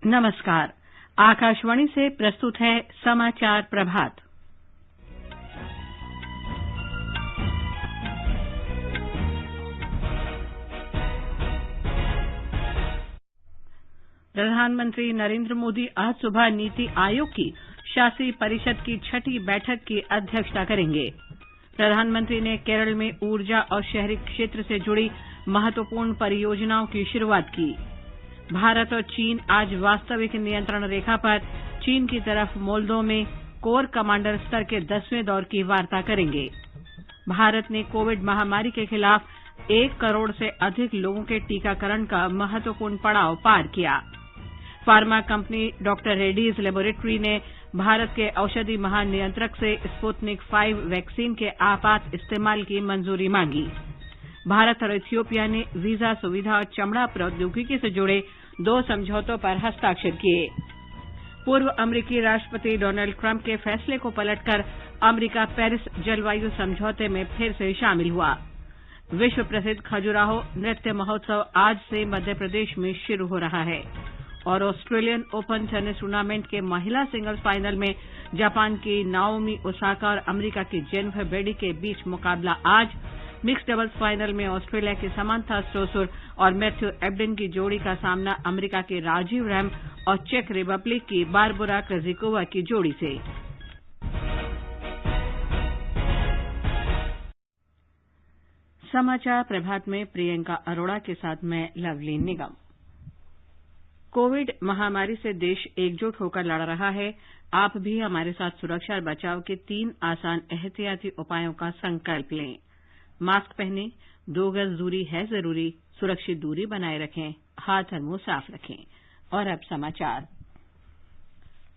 नमस्कार। आकाशवाणी से प्रस्तुत है समाचार प्रभात। प्रधानमंत्री नरेंद्र मोदी आज सुबह नीति आयोग की शासी परिषद की 6ठी बैठक की अध्यक्षता करेंगे। प्रधानमंत्री ने केरल में ऊर्जा और शहरी क्षेत्र से जुड़ी महत्वपूर्ण परियोजनाओं की शुरुआत की। भारत और चीन आज वास्तविक नियंत्रण रेखा पर चीन की तरफ मोल्दो में कोर कमांडर स्तर के 10वें दौर की वार्ता करेंगे। भारत ने कोविड महामारी के खिलाफ 1 करोड़ से अधिक लोगों के टीकाकरण का महत्वपूर्ण पड़ाव पार किया। Pharma company doctor Reddy's laboratory ने भारत के औषधि महानियंत्रक से स्पुतनिक 5 वैक्सीन के आपात इस्तेमाल की मंजूरी मांगी। भारत और इथियोपिया ने वीजा सुविधा और चमड़ा प्रौद्योगिकी से जुड़े 2 समझौतों पर हस्ताक्षर किए। पूर्व अमेरिकी राष्ट्रपति डोनाल्ड ट्रंप के फैसले को पलटकर अमेरिका पेरिस जलवायु समझौते में फिर से शामिल हुआ। विश्व प्रसिद्ध खजुराहो नृत्य महोत्सव आज से मध्य प्रदेश में शुरू हो रहा है और ऑस्ट्रेलियन ओपन टेनिस टूर्नामेंट के महिला सिंगल्स फाइनल में जापान की नाओमी ओसाका और अमेरिका की जेनिफर ब्रेडी के बीच मुकाबला आज। मिक्स डबल्स फाइनल में ऑस्ट्रेलिया की समांथा स्टोसुर और मैथ्यू एब्डेन की जोड़ी का सामना अमेरिका के राजीव रैम और चेक रिपब्लिक की बारबोरा क्रेजिकोवा की जोड़ी से। समाचार प्रभात में प्रियंका अरोड़ा के साथ मैं लवलीन निगम। कोविड महामारी से देश एकजुट होकर लड़ रहा है। आप भी हमारे साथ सुरक्षा और बचाव के 3 आसान एहतियाती उपायों का संकल्प लें। मास्क पहनें, 2 गज दूरी है जरूरी, सुरक्षित दूरी बनाए रखें, हाथ और मुंह साफ रखें। और अब समाचार।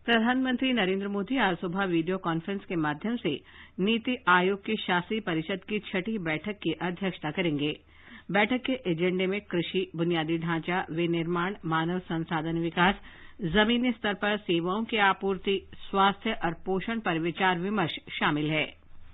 प्रधानमंत्री नरेंद्र मोदी आज सुबह वीडियो कॉन्फ्रेंस के माध्यम से नीति आयोग की शासी परिषद की 6ठी बैठक की अध्यक्षता करेंगे। बैठक के एजेंडे में कृषि, बुनियादी ढांचा, विनिर्माण, मानव संसाधन विकास, जमीनी स्तर पर सेवाओं की आपूर्ति, स्वास्थ्य और पोषण पर विचार विमर्श शामिल है।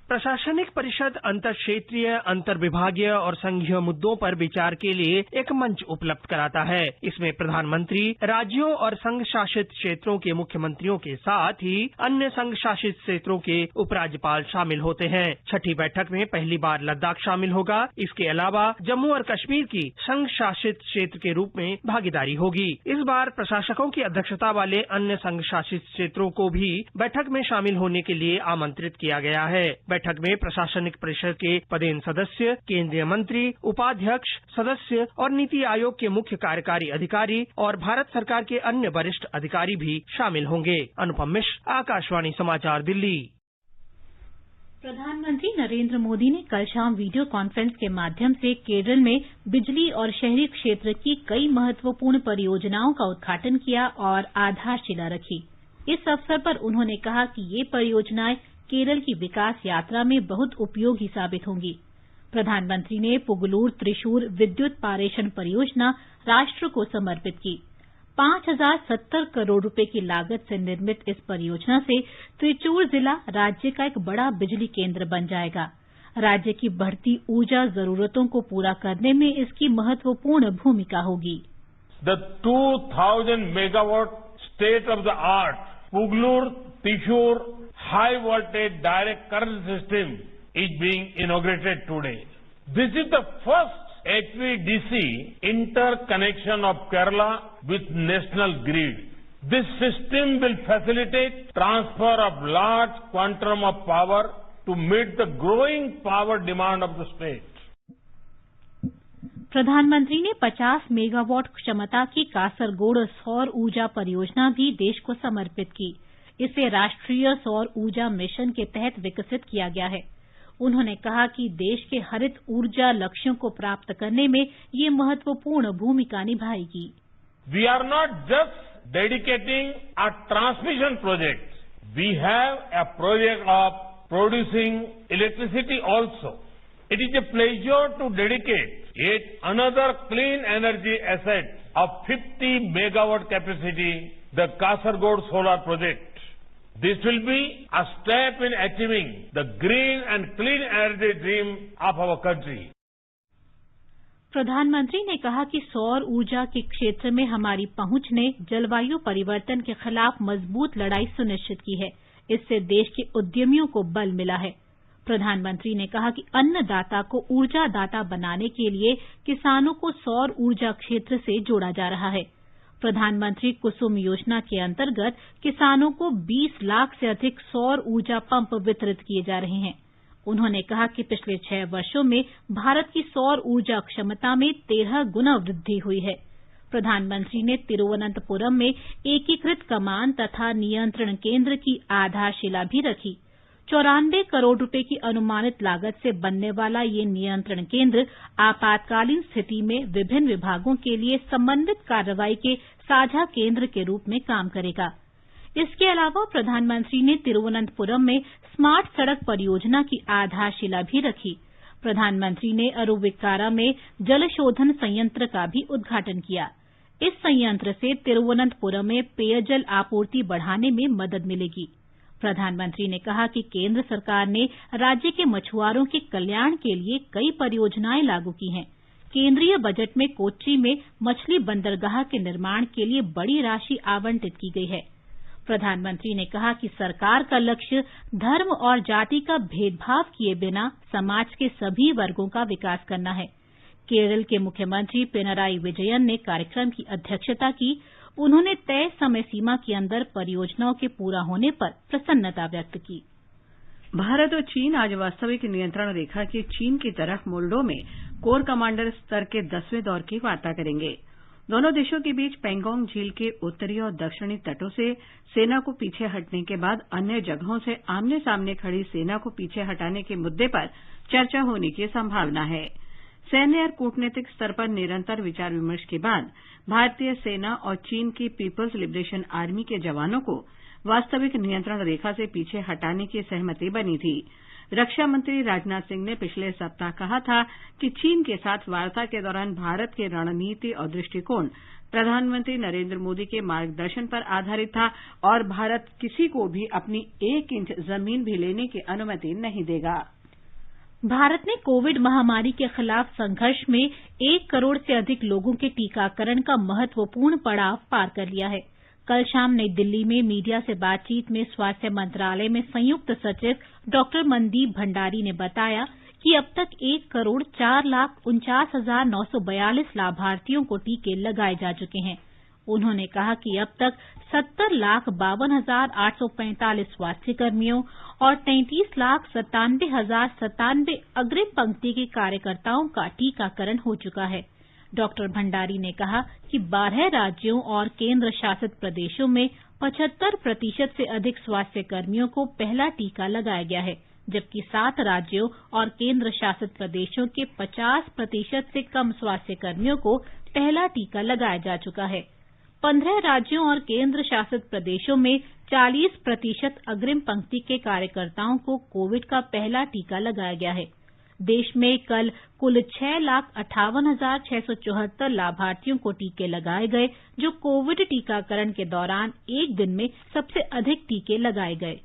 प्रशासनिक परिषद अंतर क्षेत्रीय, अंतर विभागीय और संघीय मुद्दों पर विचार के लिए एक मंच उपलब्ध कराता है। इसमें प्रधानमंत्री, राज्यों और संघ शासित क्षेत्रों के मुख्यमंत्रियों के साथ ही अन्य संघ शासित क्षेत्रों के उपराज्यपाल शामिल होते हैं। 6ठी बैठक में पहली बार लद्दाख शामिल होगा। इसके अलावा जम्मू और कश्मीर की संघ शासित क्षेत्र के रूप में भागीदारी होगी। इस बार प्रशासकों की अध्यक्षता वाले अन्य संघ शासित क्षेत्रों को भी बैठक में शामिल होने के लिए आमंत्रित किया गया है। बैठक में प्रशासनिक परिषद के पदेन सदस्य, केंद्रीय मंत्री, उपाध्यक्ष, सदस्य और नीति आयोग के मुख्य कार्यकारी अधिकारी और भारत सरकार के अन्य वरिष्ठ अधिकारी भी शामिल होंगे। अनुपम मिश्र, आकाशवाणी समाचार, दिल्ली। प्रधानमंत्री नरेंद्र मोदी ने कल शाम वीडियो कॉन्फ्रेंस के माध्यम से केरल में बिजली और शहरी क्षेत्र की कई महत्वपूर्ण परियोजनाओं का उद्घाटन किया और आधारशिला रखी। इस अवसर पर उन्होंने कहा कि ये परियोजनाएं केरल की विकास यात्रा में बहुत उपयोगी साबित होंगी। प्रधानमंत्री ने पुगलूर त्रिशूर विद्युत पारेषण परियोजना राष्ट्र को समर्पित की। 5070 करोड़ रुपए की लागत से निर्मित इस परियोजना से त्रिचूर जिला राज्य का एक बड़ा बिजली केंद्र बन जाएगा। राज्य की बढ़ती ऊर्जा जरूरतों को पूरा करने में इसकी महत्वपूर्ण भूमिका होगी। The 2000 megawatt state of the art Pugalur Thrissur high voltage direct current system is being inaugurated today. This is the first HVDC interconnection of Kerala with national grid. This system will facilitate transfer of large quantum of power to meet the growing power demand of the state. प्रधानमंत्री ने 50 megawatt क्षमता की कासरगोड सौर ऊर्जा परियोजना भी देश को समर्पित की। इसे राष्ट्रीय सौर ऊर्जा मिशन के तहत विकसित किया गया है। उन्होंने कहा कि देश के हरित ऊर्जा लक्ष्यों को प्राप्त करने में ये महत्वपूर्ण भूमिका निभाएगी। We are not just dedicating a transmission project. We have a project of producing electricity also. It is a pleasure to dedicate yet another clean energy asset of 50 megawatt capacity, the Kasargod solar project. This will be a step in achieving the green and clean energy dream of our country. प्रधानमंत्री ने कहा कि सौर ऊर्जा के क्षेत्र में हमारी पहुंच ने जलवायु परिवर्तन के खिलाफ मजबूत लड़ाई सुनिश्चित की है। इससे देश के उद्यमियों को बल मिला है। प्रधानमंत्री ने कहा कि अन्नदाता को ऊर्जादाता बनाने के लिए किसानों को सौर ऊर्जा क्षेत्र से जोड़ा जा रहा है। प्रधानमंत्री कुसुम योजना के अंतर्गत किसानों को 20 लाख से अधिक सौर ऊर्जा पंप वितरित किए जा रहे हैं। उन्होंने कहा कि पिछले 6 वर्षों में भारत की सौर ऊर्जा क्षमता में 13 गुना वृद्धि हुई है। प्रधानमंत्री ने तिरुवनंतपुरम में एकीकृत कमान तथा नियंत्रण केंद्र की आधारशिला भी रखी। 94 करोड़ रुपए की अनुमानित लागत से बनने वाला ये नियंत्रण केंद्र आपातकालीन स्थिति में विभिन्न विभागों के लिए समन्वित कार्रवाई के साझा केंद्र के रूप में काम करेगा। इसके अलावा प्रधानमंत्री ने तिरुवनंतपुरम में स्मार्ट सड़क परियोजना की आधारशिला भी रखी। प्रधानमंत्री ने अरुविक्कारा में जल शोधन संयंत्र का भी उद्घाटन किया। इस संयंत्र से तिरुवनंतपुरम में पेयजल आपूर्ति बढ़ाने में मदद मिलेगी। प्रधानमंत्री ने कहा कि केंद्र सरकार ने राज्य के मछुआरों के कल्याण के लिए कई परियोजनाएं लागू की हैं। केंद्रीय बजट में कोच्चि में मछली बंदरगाह के निर्माण के लिए बड़ी राशि आवंटित की गई है। प्रधानमंत्री ने कहा कि सरकार का लक्ष्य धर्म और जाति का भेदभाव किए बिना समाज के सभी वर्गों का विकास करना है। केरल के मुख्यमंत्री पिनराई विजयन ने कार्यक्रम की अध्यक्षता की। उन्होंने तय समय सीमा के अंदर परियोजनाओं के पूरा होने पर प्रसन्नता व्यक्त की। भारत और चीन आज वास्तविक नियंत्रण रेखा के चीन की तरफ मोल्डो में कोर कमांडर स्तर के 10वें दौर की वार्ता करेंगे। दोनों देशों के बीच पेंगोंग झील के उत्तरी और दक्षिणी तटों से सेना को पीछे हटने के बाद अन्य जगहों से आमने सामने खड़ी सेना को पीछे हटाने के मुद्दे पर चर्चा होने की संभावना है। सैन्य और कूटनीतिक स्तर पर निरंतर विचार विमर्श के बाद भारतीय सेना और चीन की पीपल्स लिबरेशन आर्मी के जवानों को वास्तविक नियंत्रण रेखा से पीछे हटाने की सहमति बनी थी। रक्षा मंत्री राजनाथ सिंह ने पिछले सप्ताह कहा था कि चीन के साथ वार्ता के दौरान भारत की रणनीति और दृष्टिकोण प्रधानमंत्री नरेंद्र मोदी के मार्गदर्शन पर आधारित था और भारत किसी को भी अपनी 1 इंच जमीन भी लेने की अनुमति नहीं देगा। भारत ने कोविड महामारी के खिलाफ संघर्ष में 1 करोड़ से अधिक लोगों के टीकाकरण का महत्वपूर्ण पड़ाव पार कर लिया है। कल शाम नई दिल्ली में मीडिया से बातचीत में स्वास्थ्य मंत्रालय में संयुक्त सचिव डॉक्टर मनदीप भंडारी ने बताया कि अब तक 1,04,49,942 लाभार्थियों को टीके लगाए जा चुके हैं। उन्होंने कहा कि अब तक 70,52,845 स्वास्थ्यकर्मियों और 33,97,097 अग्रिम पंक्ति के कार्यकर्ताओं का टीकाकरण हो चुका है। डॉक्टर भंडारी ने कहा कि 12 राज्यों और केंद्र शासित प्रदेशों में 75% से अधिक स्वास्थ्य कर्मियों को पहला टीका लगाया गया है, जबकि 7 राज्यों और केंद्र शासित प्रदेशों के 50% से कम स्वास्थ्य कर्मियों को पहला टीका लगाया जा चुका है। 15 राज्यों और केंद्र शासित प्रदेशों में 40% अग्रिम पंक्ति के कार्यकर्ताओं को कोविड का पहला टीका लगाया गया है। देश में कल कुल 6,58,674 लाभार्थियों को टीके लगाए गए, जो कोविड टीकाकरण के दौरान एक दिन में सबसे अधिक टीके लगाए गए।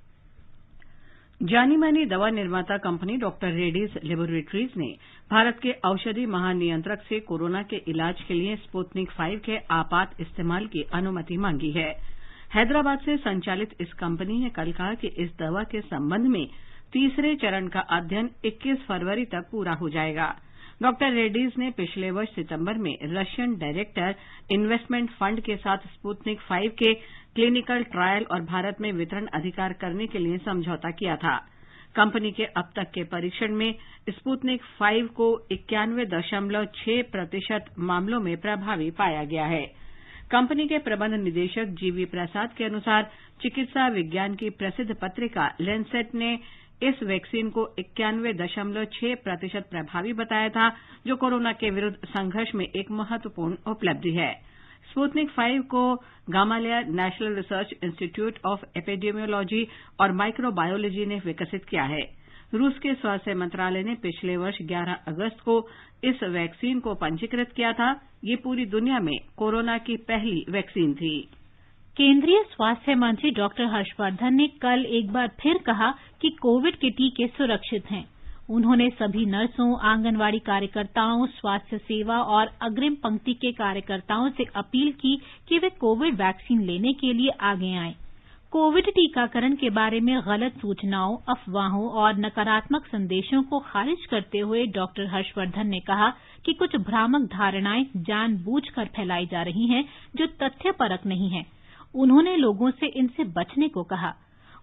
जानी मानी दवा निर्माता कंपनी डॉक्टर रेड्डीज लेबोरेटरीज ने भारत के औषधि महानियंत्रक से कोरोना के इलाज के लिए स्पुतनिक 5 के आपात इस्तेमाल की अनुमति मांगी है। हैदराबाद से संचालित इस कंपनी ने कल कहा कि इस दवा के संबंध में तीसरे चरण का अध्ययन 21 फरवरी तक पूरा हो जाएगा। डॉक्टर रेड्डीज ने पिछले वर्ष सितंबर में रशियन डायरेक्टर इन्वेस्टमेंट फंड के साथ स्पुतनिक 5 के क्लिनिकल ट्रायल और भारत में वितरण अधिकार करने के लिए समझौता किया था। कंपनी के अब तक के परीक्षण में स्पुतनिक 5 को 91.6% मामलों में प्रभावी पाया गया है। कंपनी के प्रबंध निदेशक जीवी प्रसाद के अनुसार चिकित्सा विज्ञान की प्रसिद्ध पत्रिका लैंसेट ने इस वैक्सीन को 91.6% प्रभावी बताया था, जो कोरोना के विरुद्ध संघर्ष में एक महत्वपूर्ण उपलब्धि है। स्पुतनिक 5 को Gamaleya national research institute of epidemiology और माइक्रोबायोलॉजी ने विकसित किया है। रूस के स्वास्थ्य मंत्रालय ने पिछले वर्ष 11 अगस्त को इस वैक्सीन को पंजीकृत किया था। ये पूरी दुनिया में कोरोना की पहली वैक्सीन थी। केंद्रीय स्वास्थ्य मंत्री डॉक्टर हर्षवर्धन ने कल एक बार फिर कहा कि कोविड के टीके सुरक्षित हैं। उन्होंने सभी नर्सों, आंगनवाड़ी कार्यकर्ताओं, स्वास्थ्य सेवा और अग्रिम पंक्ति के कार्यकर्ताओं से अपील की कि वे कोविड वैक्सीन लेने के लिए आगे आएं। कोविड टीकाकरण के बारे में गलत सूचनाओं, अफवाहों और नकारात्मक संदेशों को खारिज करते हुए डॉक्टर हर्षवर्धन ने कहा कि कुछ भ्रामक धारणाएं जानबूझकर फैलाई जा रही हैं जो तथ्यपरक नहीं हैं। उन्होंने लोगों से इनसे बचने को कहा।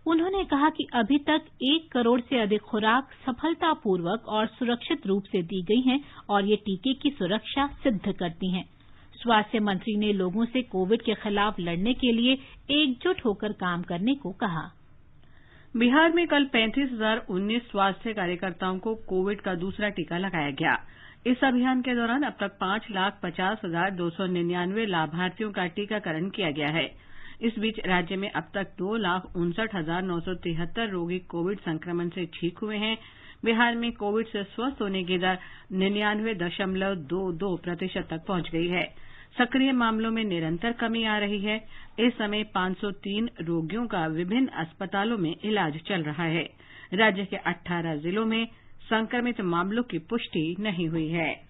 उन्होंने कहा कि अभी तक 1 करोड़ से अधिक खुराक सफलतापूर्वक और सुरक्षित रूप से दी गई हैं और ये टीके की सुरक्षा सिद्ध करती हैं। स्वास्थ्य मंत्री ने लोगों से कोविड के खिलाफ लड़ने के लिए एकजुट होकर काम करने को कहा। बिहार में कल 35,019 स्वास्थ्य कार्यकर्ताओं को कोविड का दूसरा टीका लगाया गया। इस अभियान के दौरान अब तक 5,50,299 लाभार्थियों का टीकाकरण किया गया है। इस बीच राज्य में अब तक 2,59,973 रोगी कोविड संक्रमण से ठीक हुए हैं। बिहार में कोविड से स्वस्थ होने की दर 99.22% तक पहुंच गई है। सक्रिय मामलों में निरंतर कमी आ रही है। इस समय 503 रोगियों का विभिन्न अस्पतालों में इलाज चल रहा है। राज्य के 18 जिलों में संक्रमित मामलों की पुष्टि नहीं हुई है।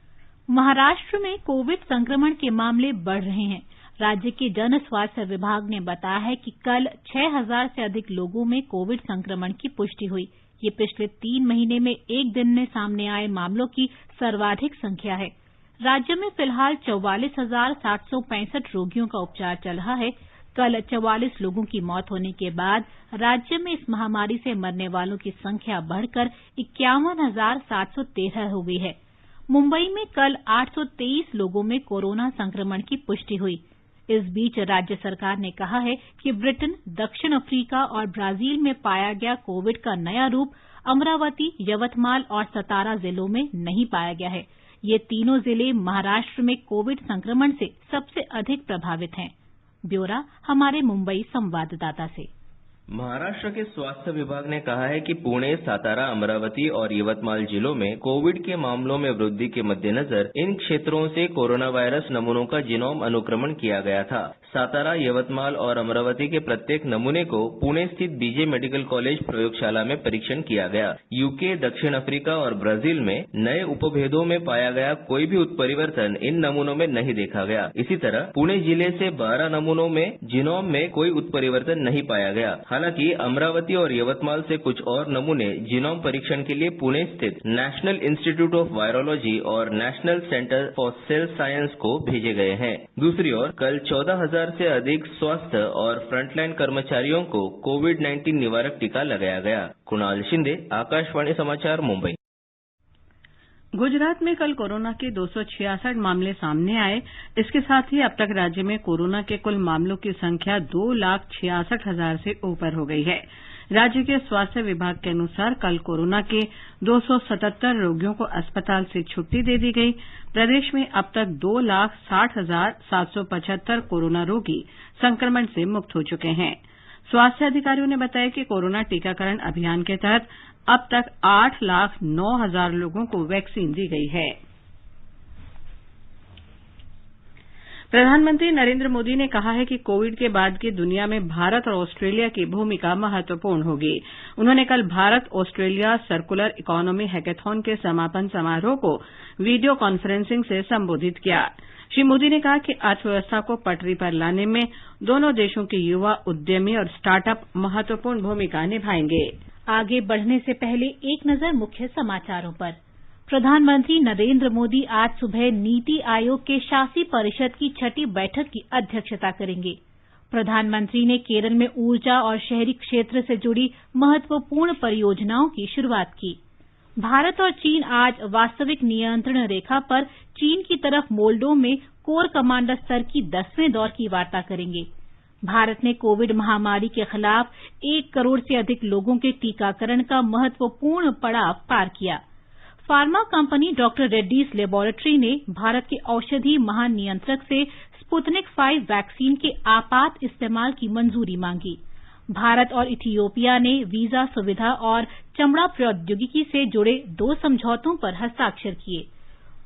महाराष्ट्र में कोविड संक्रमण के मामले बढ़ रहे हैं। राज्य के जन स्वास्थ्य विभाग ने बताया है कि कल 6,000 से अधिक लोगों में कोविड संक्रमण की पुष्टि हुई। ये पिछले 3 महीने में एक दिन में सामने आए मामलों की सर्वाधिक संख्या है। राज्य में फिलहाल 44,765 रोगियों का उपचार चल रहा है। कल 44 लोगों की मौत होने के बाद राज्य में इस महामारी से मरने वालों की संख्या बढ़कर 51,713 हो गई है। मुंबई में कल 823 लोगों में कोरोना संक्रमण की पुष्टि हुई। इस बीच राज्य सरकार ने कहा है कि ब्रिटेन, दक्षिण अफ्रीका और ब्राजील में पाया गया कोविड का नया रूप अमरावती, यवतमाल और सतारा जिलों में नहीं पाया गया है। ये तीनों जिले महाराष्ट्र में कोविड संक्रमण से सबसे अधिक प्रभावित हैं। ब्यौरा हमारे मुंबई संवाददाता से। महाराष्ट्र के स्वास्थ्य विभाग ने कहा है कि पुणे, सातारा, अमरावती और यवतमाल जिलों में कोविड के मामलों में वृद्धि के मद्देनजर इन क्षेत्रों से कोरोना वायरस नमूनों का जीनोम अनुक्रमण किया गया था। सातारा, यवतमाल और अमरावती के प्रत्येक नमूने को पुणे स्थित बीजे मेडिकल कॉलेज प्रयोगशाला में परीक्षण किया गया। यूके, दक्षिण अफ्रीका और ब्राजील में नए उपभेदों में पाया गया कोई भी उत्परिवर्तन इन नमूनों में नहीं देखा गया। इसी तरह पुणे जिले से 12 नमूनों में जीनोम में कोई उत्परिवर्तन नहीं पाया गया। हालांकि अमरावती और यवतमाल से कुछ और नमूने जीनोम परीक्षण के लिए पुणे स्थित नेशनल इंस्टीट्यूट ऑफ वायरोलॉजी और national centre for sale science को भेजे गए हैं। दूसरी ओर कल 14,000 से अधिक स्वास्थ्य और फ्रंटलाइन कर्मचारियों को कोविड-19 निवारक टीका लगाया गया। कुणाल शिंदे, आकाशवाणी समाचार, मुंबई। गुजरात में कल कोरोना के 266 मामले सामने आए। इसके साथ ही अब तक राज्य में कोरोना के कुल मामलों की संख्या 2,66,000 से ऊपर हो गई है। राज्य के स्वास्थ्य विभाग के अनुसार कल कोरोना के 277 रोगियों को अस्पताल से छुट्टी दे दी गई। प्रदेश में अब तक 2,60,775 कोरोना रोगी संक्रमण से मुक्त हो चुके हैं। स्वास्थ्य अधिकारियों ने बताया कि कोरोना टीकाकरण अभियान के तहत अब तक 8,09,000 लोगों को वैक्सीन दी गई है। प्रधानमंत्री नरेंद्र मोदी ने कहा है कि कोविड के बाद की दुनिया में भारत और ऑस्ट्रेलिया की भूमिका महत्वपूर्ण होगी। उन्होंने कल Bharat Australia circular economy hackathon के समापन समारोह को वीडियो कॉन्फ्रेंसिंग से संबोधित किया। श्री मोदी ने कहा कि अर्थव्यवस्था को पटरी पर लाने में दोनों देशों के युवा उद्यमी और स्टार्टअप महत्वपूर्ण भूमिका निभाएंगे। आगे बढ़ने से पहले एक नजर मुख्य समाचारों पर। प्रधानमंत्री नरेंद्र मोदी आज सुबह नीति आयोग के शासी परिषद की 6ठी बैठक की अध्यक्षता करेंगे। प्रधानमंत्री ने केरल में ऊर्जा और शहरी क्षेत्र से जुड़ी महत्वपूर्ण परियोजनाओं की शुरुआत की। भारत और चीन आज वास्तविक नियंत्रण रेखा पर चीन की तरफ मोल्डो में कोर कमांडर स्तर की 10वें दौर की वार्ता करेंगे। भारत ने कोविड महामारी के खिलाफ 1 करोड़ से अधिक लोगों के टीकाकरण का महत्वपूर्ण पड़ाव पार किया। Pharma company doctor Reddy's laboratory ने भारत के औषधि महानियंत्रक से स्पुतनिक 5 वैक्सीन के आपात इस्तेमाल की मंजूरी मांगी। भारत और इथियोपिया ने वीजा सुविधा और चमड़ा प्रौद्योगिकी से जुड़े 2 समझौतों पर हस्ताक्षर किए।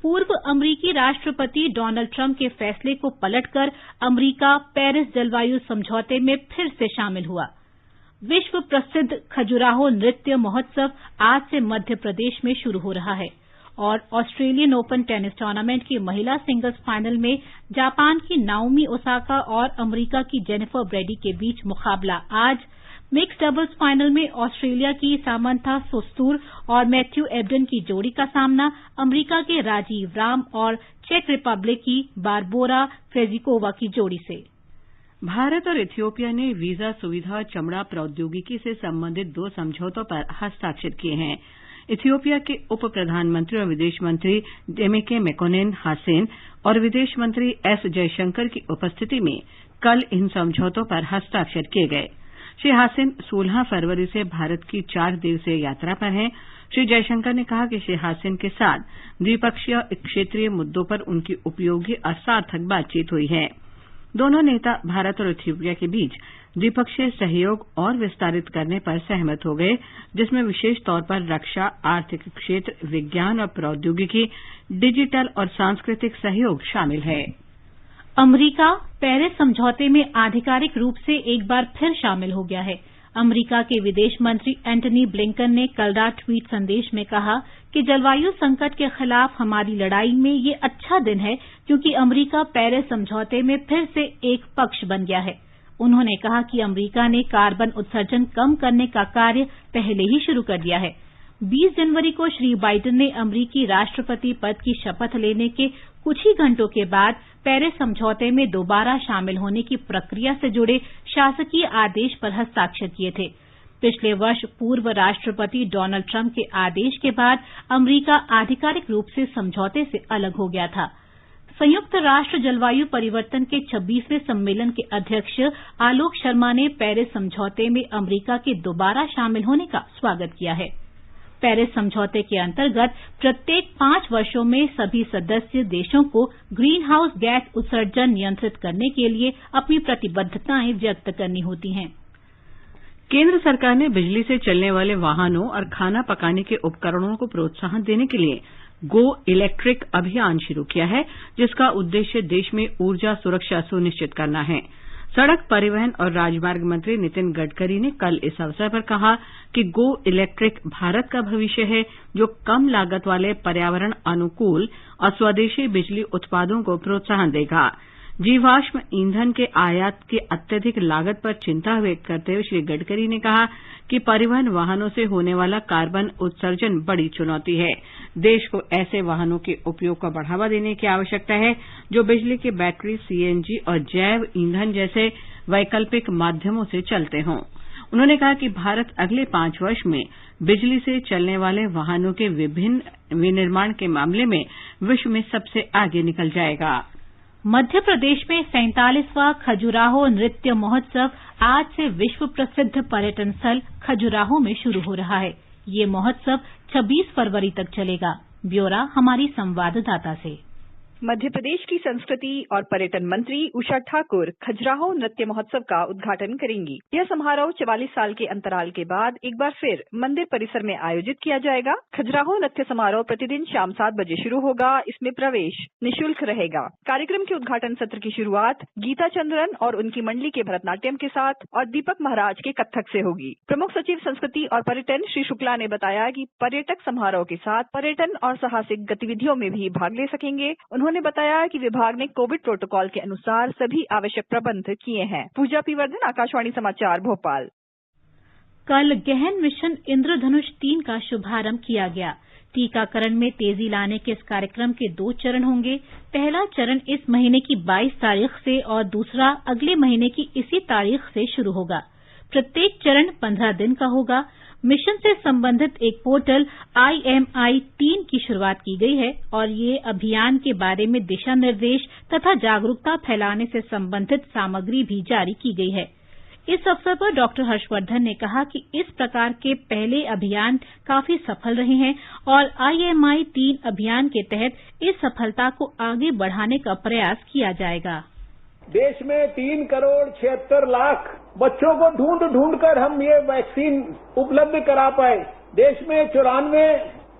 पूर्व अमरीकी राष्ट्रपति डोनाल्ड ट्रंप के फैसले को पलटकर अमरीका पेरिस जलवायु समझौते में फिर से शामिल हुआ। विश्व प्रसिद्ध खजुराहो नृत्य महोत्सव आज से मध्य प्रदेश में शुरू हो रहा है और ऑस्ट्रेलियन ओपन टेनिस टूर्नामेंट की महिला सिंगल्स फाइनल में जापान की नाओमी ओसाका और अमेरिका की जेनिफर ब्रेडी के बीच मुकाबला आज। मिक्स डबल्स फाइनल में ऑस्ट्रेलिया की सामंथा सोस्तुर और मैथ्यू एबडन की जोड़ी का सामना अमेरिका के राजीव राम और चेक रिपब्लिक की बारबोरा क्रेजिकोवा की जोड़ी से। भारत और इथियोपिया ने वीजा सुविधा और चमड़ा प्रौद्योगिकी से संबंधित 2 समझौतों पर हस्ताक्षर किए हैं। इथियोपिया के उप प्रधानमंत्री और विदेश मंत्री डेमेके मेकोनेन हासेन और विदेश मंत्री एस जयशंकर की उपस्थिति में कल इन समझौतों पर हस्ताक्षर किए गए। श्री हासेन 16 फरवरी से भारत की 4 दिवसीय यात्रा पर हैं। श्री जयशंकर ने कहा कि श्री हासेन के साथ द्विपक्षीय क्षेत्रीय मुद्दों पर उनकी उपयोगी और सार्थक बातचीत हुई है। दोनों नेता भारत और इथियोपिया के बीच द्विपक्षीय सहयोग और विस्तारित करने पर सहमत हो गए, जिसमें विशेष तौर पर रक्षा, आर्थिक क्षेत्र, विज्ञान और प्रौद्योगिकी, डिजिटल और सांस्कृतिक सहयोग शामिल है। अमेरिका पेरिस समझौते में आधिकारिक रूप से एक बार फिर शामिल हो गया है। अमेरिका के विदेश मंत्री एंटनी ब्लिंकन ने कल रात ट्वीट संदेश में कहा कि जलवायु संकट के खिलाफ हमारी लड़ाई में ये अच्छा दिन है क्योंकि अमेरिका पेरिस समझौते में फिर से एक पक्ष बन गया है। उन्होंने कहा कि अमेरिका ने कार्बन उत्सर्जन कम करने का कार्य पहले ही शुरू कर दिया है। 20 जनवरी को श्री बाइडेन ने अमेरिकी राष्ट्रपति पद की शपथ लेने के कुछ ही घंटों के बाद पेरिस समझौते में दोबारा शामिल होने की प्रक्रिया से जुड़े शासकीय आदेश पर हस्ताक्षर किए थे। पिछले वर्ष पूर्व राष्ट्रपति डोनाल्ड ट्रंप के आदेश के बाद अमेरिका आधिकारिक रूप से समझौते से अलग हो गया था। संयुक्त राष्ट्र जलवायु परिवर्तन के 26वें सम्मेलन के अध्यक्ष आलोक शर्मा ने पेरिस समझौते में अमेरिका के दोबारा शामिल होने का स्वागत किया है। पेरिस समझौते के अंतर्गत प्रत्येक 5 वर्षों में सभी सदस्य देशों को ग्रीन हाउस गैस उत्सर्जन नियंत्रित करने के लिए अपनी प्रतिबद्धताएं व्यक्त करनी होती हैं। केंद्र सरकार ने बिजली से चलने वाले वाहनों और खाना पकाने के उपकरणों को प्रोत्साहन देने के लिए गो इलेक्ट्रिक अभियान शुरू किया है, जिसका उद्देश्य देश में ऊर्जा सुरक्षा सुनिश्चित करना है। सड़क परिवहन और राजमार्ग मंत्री नितिन गडकरी ने कल इस अवसर पर कहा कि गो इलेक्ट्रिक भारत का भविष्य है, जो कम लागत वाले पर्यावरण अनुकूल और स्वदेशी बिजली उत्पादों को प्रोत्साहन देगा। जीवाश्म ईंधन के आयात की अत्यधिक लागत पर चिंता व्यक्त करते हुए श्री गडकरी ने कहा कि परिवहन वाहनों से होने वाला कार्बन उत्सर्जन बड़ी चुनौती है। देश को ऐसे वाहनों के उपयोग को बढ़ावा देने की आवश्यकता है जो बिजली की बैटरी, सीएनजी और जैव ईंधन जैसे वैकल्पिक माध्यमों से चलते हों। उन्होंने कहा कि भारत अगले 5 वर्ष में बिजली से चलने वाले वाहनों के विभिन्न विनिर्माण के मामले में विश्व में सबसे आगे निकल जाएगा। मध्य प्रदेश में 47वां खजुराहो नृत्य महोत्सव आज से विश्व प्रसिद्ध पर्यटन स्थल खजुराहो में शुरू हो रहा है। ये महोत्सव 26 फरवरी तक चलेगा। ब्यौरा हमारी संवाददाता से। मध्य प्रदेश की संस्कृति और पर्यटन मंत्री उषा ठाकुर खजुराहो नृत्य महोत्सव का उद्घाटन करेंगी। यह समारोह 44 साल के अंतराल के बाद एक बार फिर मंदिर परिसर में आयोजित किया जाएगा। खजुराहो नृत्य समारोह प्रतिदिन शाम 7 बजे शुरू होगा। इसमें प्रवेश निःशुल्क रहेगा। कार्यक्रम के उद्घाटन सत्र की शुरुआत गीता चंद्रन और उनकी मंडली के भरतनाट्यम के साथ और दीपक महाराज के कत्थक से होगी। प्रमुख सचिव संस्कृति और पर्यटन श्री शुक्ला ने बताया कि पर्यटक समारोह के साथ पर्यटन और साहसिक गतिविधियों में भी भाग ले सकेंगे। उन्होंने बताया कि विभाग ने कोविड प्रोटोकॉल के अनुसार सभी आवश्यक प्रबंध किए हैं। पूजा पीवर्धन, आकाशवाणी समाचार, भोपाल। कल गहन मिशन इंद्रधनुष 3 का शुभारंभ किया गया। टीकाकरण में तेजी लाने के इस कार्यक्रम के 2 चरण होंगे। पहला चरण इस महीने की 22 तारीख से और दूसरा अगले महीने की इसी तारीख से शुरू होगा। प्रत्येक चरण 15 दिन का होगा। मिशन से संबंधित एक पोर्टल IMI-3 की शुरुआत की गई है और ये अभियान के बारे में दिशा निर्देश तथा जागरूकता फैलाने से संबंधित सामग्री भी जारी की गई है। इस अवसर पर डॉक्टर हर्षवर्धन ने कहा कि इस प्रकार के पहले अभियान काफी सफल रहे हैं और IMI-3 अभियान के तहत इस सफलता को आगे बढ़ाने का प्रयास किया जाएगा। देश में 3 करोड़ 76 लाख बच्चों को ढूंढ कर हम ये वैक्सीन उपलब्ध करा पाए। देश में 94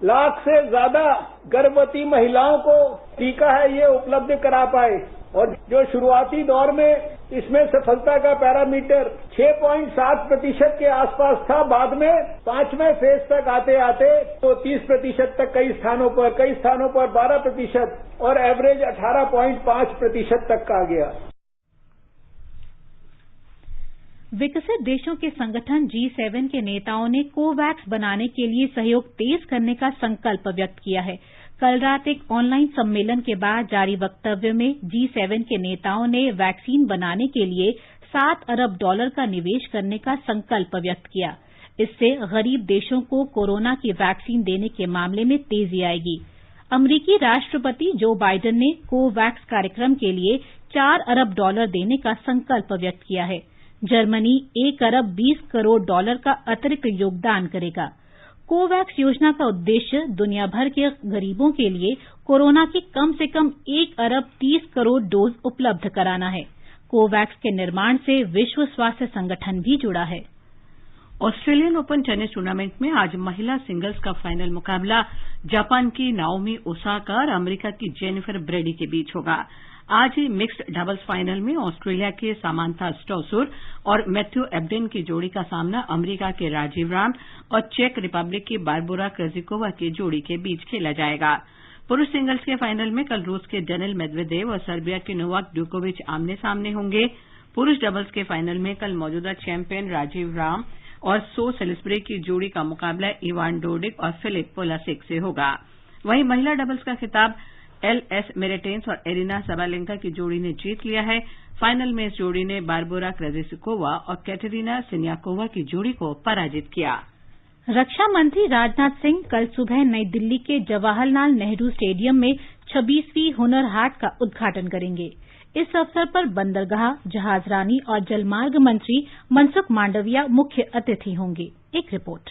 लाख से ज्यादा गर्भवती महिलाओं को टीका है ये उपलब्ध करा पाए। और जो शुरुआती दौर में इसमें सफलता का पैरामीटर 6.7% के आसपास था, बाद में 5वें फेज तक आते आते तो 30% तक कई स्थानों पर 12% और एवरेज 18.5% तक आ गया। विकसित देशों के संगठन G7 के नेताओं ने कोवैक्स बनाने के लिए सहयोग तेज करने का संकल्प व्यक्त किया है। कल रात एक ऑनलाइन सम्मेलन के बाद जारी वक्तव्य में G7 के नेताओं ने वैक्सीन बनाने के लिए $7 अरब का निवेश करने का संकल्प व्यक्त किया। इससे गरीब देशों को कोरोना की वैक्सीन देने के मामले में तेजी आएगी। अमरीकी राष्ट्रपति जो बाइडेन ने कोवैक्स कार्यक्रम के लिए $4 अरब देने का संकल्प व्यक्त किया है। जर्मनी $1 अरब 20 करोड़ का अतिरिक्त योगदान करेगा। कोवैक्स योजना का उद्देश्य दुनिया भर के गरीबों के लिए कोरोना की कम से कम 1 अरब 30 करोड़ डोज उपलब्ध कराना है। कोवैक्स के निर्माण से विश्व स्वास्थ्य संगठन भी जुड़ा है। ऑस्ट्रेलियन ओपन टेनिस टूर्नामेंट में आज महिला सिंगल्स का फाइनल मुकाबला जापान की नाओमी ओसाका और अमेरिका की जेनिफर ब्रेडी के बीच होगा। आज ही मिक्स्ड डबल्स फाइनल में ऑस्ट्रेलिया के सामांथा स्टोसुर और मैथ्यू एब्डेन की जोड़ी का सामना अमेरिका के राजीव राम और चेक रिपब्लिक की बारबोरा कर्जिकोवा की जोड़ी के बीच खेला जाएगा। पुरुष सिंगल्स के फाइनल में कल रूस के डेनिल मेदवेदेव और सर्बिया के नोवाक जोकोविच आमने सामने होंगे। पुरुष डबल्स के फाइनल में कल मौजूदा चैंपियन राजीव राम और सो सेलिसबरी की जोड़ी का मुकाबला इवान डोडिक और फिलिप पोलासिक से होगा। वहीं महिला डबल्स का खिताब एल.एस. मेरेटेन्स और एरिना सबालेंका की जोड़ी ने जीत लिया है। फाइनल में इस जोड़ी ने बारबोरा क्रेजिकोवा और कैटरीना सिन्याकोवा की जोड़ी को पराजित किया। रक्षा मंत्री राजनाथ सिंह कल सुबह नई दिल्ली के जवाहरलाल नेहरू स्टेडियम में 26वीं हुनर हाट का उद्घाटन करेंगे। इस अवसर पर बंदरगाह, जहाजरानी और जलमार्ग मंत्री मनसुख मांडविया मुख्य अतिथि होंगे। एक रिपोर्ट।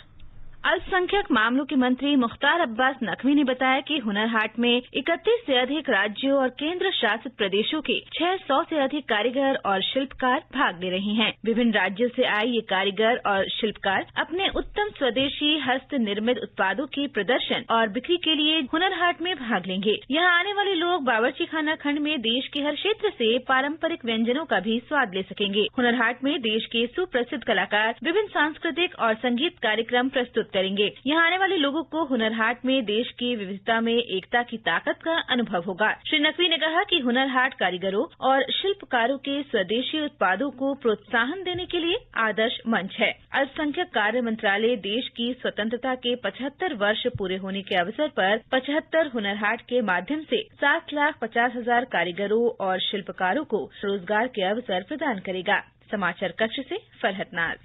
अल्पसंख्यक मामलों के मंत्री मुख्तार अब्बास नकवी ने बताया कि हुनर हाट में 31 से अधिक राज्यों और केंद्र शासित प्रदेशों के 600 से अधिक कारीगर और शिल्पकार भाग ले रहे हैं। विभिन्न राज्यों से आए ये कारीगर और शिल्पकार अपने उत्तम स्वदेशी हस्त निर्मित उत्पादों के प्रदर्शन और बिक्री के लिए हुनर हाट में भाग लेंगे। यहाँ आने वाले लोग बावर्ची खाना खंड में देश के हर क्षेत्र से पारंपरिक व्यंजनों का भी स्वाद ले सकेंगे। हुनर हाट में देश के सुप्रसिद्ध कलाकार विभिन्न सांस्कृतिक और संगीत कार्यक्रम प्रस्तुत करेंगे। यहाँ आने वाले लोगों को हुनर हाट में देश की विविधता में एकता की ताकत का अनुभव होगा। श्री नकवी ने कहा कि हुनर हाट कारीगरों और शिल्पकारों के स्वदेशी उत्पादों को प्रोत्साहन देने के लिए आदर्श मंच है। अल्पसंख्यक कार्य मंत्रालय देश की स्वतंत्रता के 75 वर्ष पूरे होने के अवसर पर 75 हुनर हाट के माध्यम से 7,50,000 कारीगरों और शिल्पकारों को रोजगार के अवसर प्रदान करेगा। समाचार कक्ष से फरहत नाज।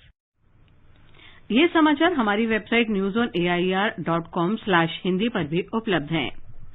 ये समाचार हमारी वेबसाइट newsonair.com/hindi पर भी उपलब्ध हैं।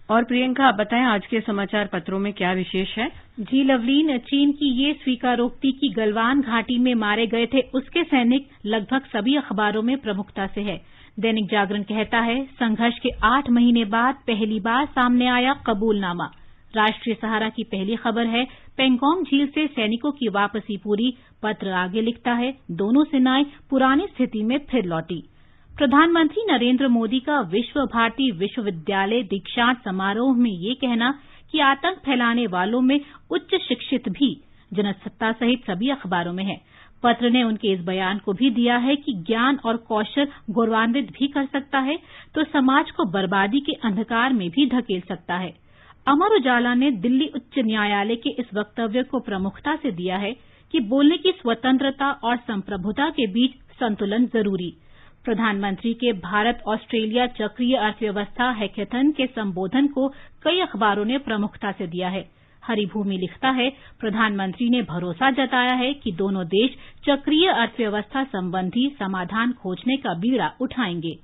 और प्रियंका, आप बताएं आज के समाचार पत्रों में क्या विशेष है? जी लवलीन, चीन की ये स्वीकारोक्ति की गलवान घाटी में मारे गए थे उसके सैनिक लगभग सभी अखबारों में प्रमुखता से है। दैनिक जागरण कहता है, संघर्ष के 8 महीने बाद पहली बार सामने आया कबूलनामा। राष्ट्रीय सहारा की पहली खबर है, पेंगोंग झील से सैनिकों की वापसी पूरी। पत्र आगे लिखता है, दोनों सेनाएं पुरानी स्थिति में फिर लौटी। प्रधानमंत्री नरेंद्र मोदी का विश्व भारती विश्वविद्यालय दीक्षांत समारोह में ये कहना कि आतंक फैलाने वालों में उच्च शिक्षित भी जनसत्ता सहित सभी अखबारों में है। पत्र ने उनके इस बयान को भी दिया है कि ज्ञान और कौशल गौरवान्वित भी कर सकता है तो समाज को बर्बादी के अंधकार में भी धकेल सकता है। अमर उजाला ने दिल्ली उच्च न्यायालय के इस वक्तव्य को प्रमुखता से दिया है कि बोलने की स्वतंत्रता और संप्रभुता के बीच संतुलन जरूरी। प्रधानमंत्री के भारत ऑस्ट्रेलिया चक्रीय अर्थव्यवस्था हैकेथन के संबोधन को कई अखबारों ने प्रमुखता से दिया है। हरिभूमि लिखता है, प्रधानमंत्री ने भरोसा जताया है कि दोनों देश चक्रीय अर्थव्यवस्था संबंधी समाधान खोजने का बीड़ा उठाएंगे।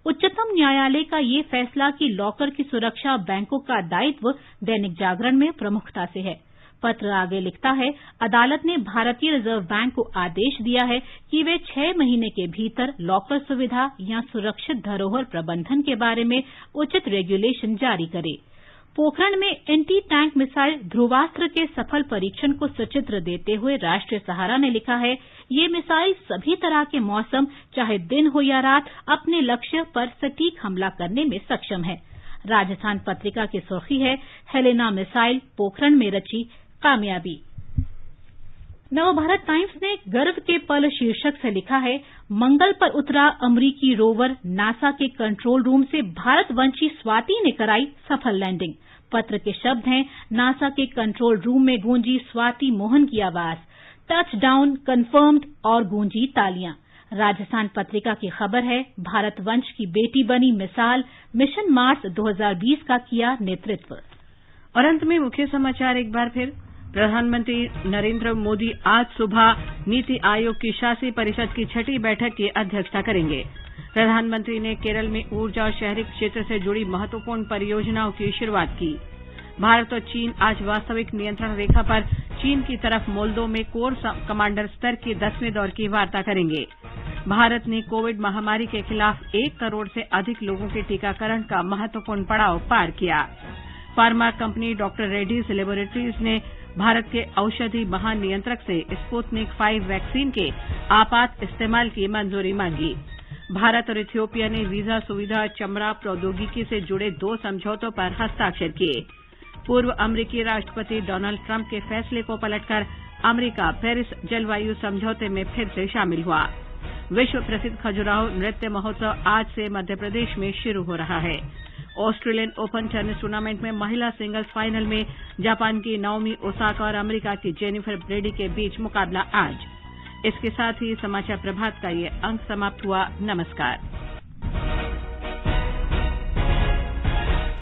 उच्चतम न्यायालय का ये फैसला कि लॉकर की सुरक्षा बैंकों का दायित्व दैनिक जागरण में प्रमुखता से है। पत्र आगे लिखता है, अदालत ने भारतीय रिजर्व बैंक को आदेश दिया है कि वे 6 महीने के भीतर लॉकर सुविधा या सुरक्षित धरोहर प्रबंधन के बारे में उचित रेगुलेशन जारी करे। पोखरण में एंटी टैंक मिसाइल ध्रुवास्त्र के सफल परीक्षण को सचित्र देते हुए राष्ट्रीय सहारा ने लिखा है, ये मिसाइल सभी तरह के मौसम, चाहे दिन हो या रात, अपने लक्ष्य पर सटीक हमला करने में सक्षम है। राजस्थान पत्रिका की सुर्खी है, हेलेना मिसाइल पोखरण में रची कामयाबी। नवभारत टाइम्स ने गर्व के पल शीर्षक से लिखा है, मंगल पर उतरा अमरीकी रोवर, नासा के कंट्रोल रूम से भारतवंशी स्वाति ने कराई सफल लैंडिंग। पत्र के शब्द हैं, नासा के कंट्रोल रूम में गूंजी स्वाति मोहन की आवाज, टच डाउन कंफर्म्ड और गूंजी तालियां। राजस्थान पत्रिका की खबर है, भारतवंश की बेटी बनी मिसाल, मिशन मार्स 2020 का किया नेतृत्व। और अंत में मुख्य समाचार एक बार फिर। प्रधानमंत्री नरेंद्र मोदी आज सुबह नीति आयोग की शासी परिषद की 6ठी बैठक की अध्यक्षता करेंगे। प्रधानमंत्री ने केरल में ऊर्जा और शहरी क्षेत्र से जुड़ी महत्वपूर्ण परियोजनाओं की शुरुआत की। भारत और चीन आज वास्तविक नियंत्रण रेखा पर चीन की तरफ मोल्दो में कोर कमांडर स्तर की 10वें दौर की वार्ता करेंगे। भारत ने कोविड महामारी के खिलाफ 1 करोड़ से अधिक लोगों के टीकाकरण का महत्वपूर्ण पड़ाव पार किया। Pharma company doctor Reddy's laboratories ने भारत के औषधि महानियंत्रक से स्पुतनिक 5 वैक्सीन के आपात इस्तेमाल की मंजूरी मांगी। भारत और इथियोपिया ने वीजा सुविधा चमड़ा प्रौद्योगिकी से जुड़े 2 समझौतों पर हस्ताक्षर किए। पूर्व अमेरिकी राष्ट्रपति डोनाल्ड ट्रंप के फैसले को पलटकर अमेरिका पेरिस जलवायु समझौते में फिर से शामिल हुआ। विश्व प्रसिद्ध खजुराहो नृत्य महोत्सव आज से मध्य प्रदेश में शुरू हो रहा है। ऑस्ट्रेलियन ओपन टेनिस टूर्नामेंट में महिला सिंगल्स फाइनल में जापान की नाओमी ओसाका और अमेरिका की जेनिफर ब्रेडी के बीच मुकाबला आज। इसके साथ ही समाचार प्रभात का ये अंक समाप्त हुआ। नमस्कार।